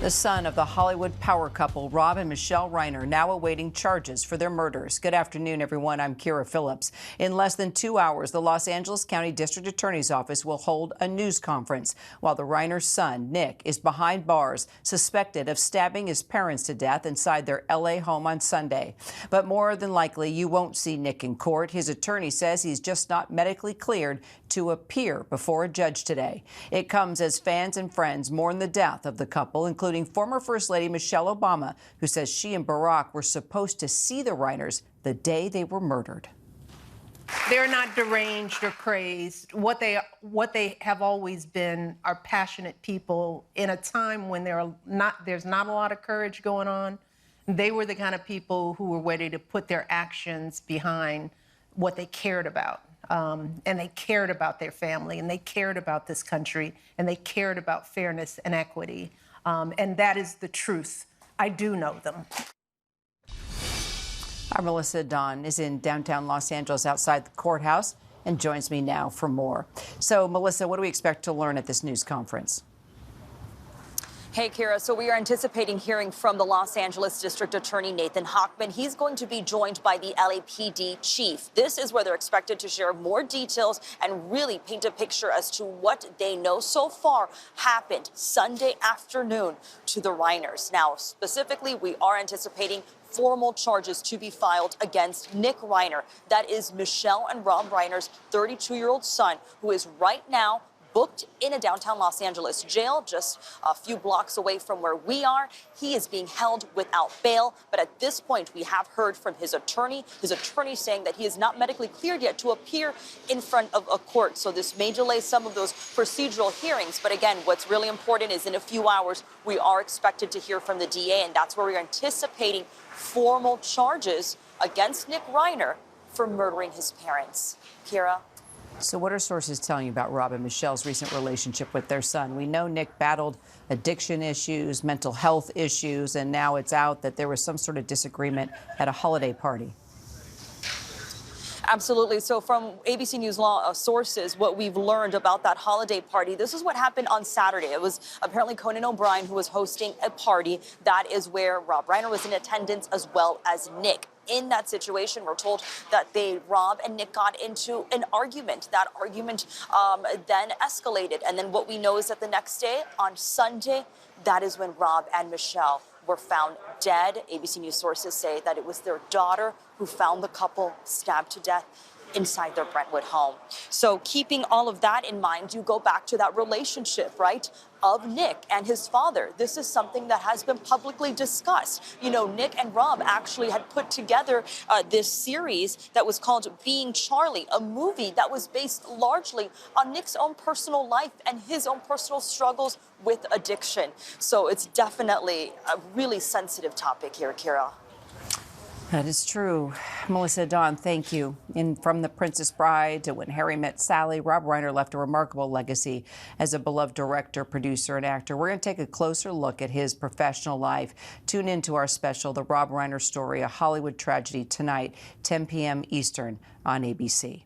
The son of the Hollywood power couple, Rob and Michelle Reiner, now awaiting charges for their murders. Good afternoon, everyone. I'm Kira Phillips. In less than 2 hours, the Los Angeles County District Attorney's Office will hold a news conference while the Reiner son, Nick, is behind bars, suspected of stabbing his parents to death inside their L.A. home on Sunday. But more than likely, you won't see Nick in court. His attorney says he's just not medically cleared to appear before a judge today. It comes as fans and friends mourn the death of the couple, including former First Lady Michelle Obama, who says she and Barack were supposed to see the Reiners the day they were murdered. They're not deranged or crazed. What they have always been are passionate people in a time when there's not a lot of courage going on. They were the kind of people who were ready to put their actions behind what they cared about. And they cared about their family, and they cared about this country, and they cared about fairness and equity. And that is the truth. I do know them. Our Melissa Dawn is in downtown Los Angeles outside the courthouse and joins me now for more. So, Melissa, what do we expect to learn at this news conference? Hey, Kira. So we are anticipating hearing from the Los Angeles District Attorney Nathan Hochman. He's going to be joined by the LAPD chief. This is where they're expected to share more details and really paint a picture as to what they know so far happened Sunday afternoon to the Reiners. Now, specifically, we are anticipating formal charges to be filed against Nick Reiner. That is Michelle and Rob Reiner's 32-year-old son, who is right now booked in a downtown Los Angeles jail just a few blocks away from where we are. He is being held without bail. But at this point, we have heard from his attorney saying that he is not medically cleared yet to appear in front of a court. So this may delay some of those procedural hearings. But again, what's really important is in a few hours, we are expected to hear from the DA, and that's where we're anticipating formal charges against Nick Reiner for murdering his parents. Kira? So what are sources telling you about Rob and Michelle's recent relationship with their son? We know Nick battled addiction issues, mental health issues, and now it's out that there was some sort of disagreement at a holiday party. Absolutely. So from ABC News Law sources, what we've learned about that holiday party, this is what happened on Saturday. It was apparently Conan O'Brien who was hosting a party. That is where Rob Reiner was in attendance, as well as Nick. In that situation, we're told that Rob and Nick got into an argument. That argument then escalated. And then what we know is that the next day, on Sunday, that is when Rob and Michelle were found dead. ABC News sources say that it was their daughter who found the couple stabbed to death inside their Brentwood home. So keeping all of that in mind, you go back to that relationship, right, of Nick and his father. This is something that has been publicly discussed. You know, Nick and Rob actually had put together this series that was called Being Charlie, a movie that was based largely on Nick's own personal life and his own personal struggles with addiction. So it's definitely a really sensitive topic here, Kira. That is true. Melissa Dawn, thank you. And from The Princess Bride to When Harry Met Sally, Rob Reiner left a remarkable legacy as a beloved director, producer, and actor. We're going to take a closer look at his professional life. Tune into our special, The Rob Reiner Story, A Hollywood Tragedy, tonight, 10 p.m. Eastern on ABC.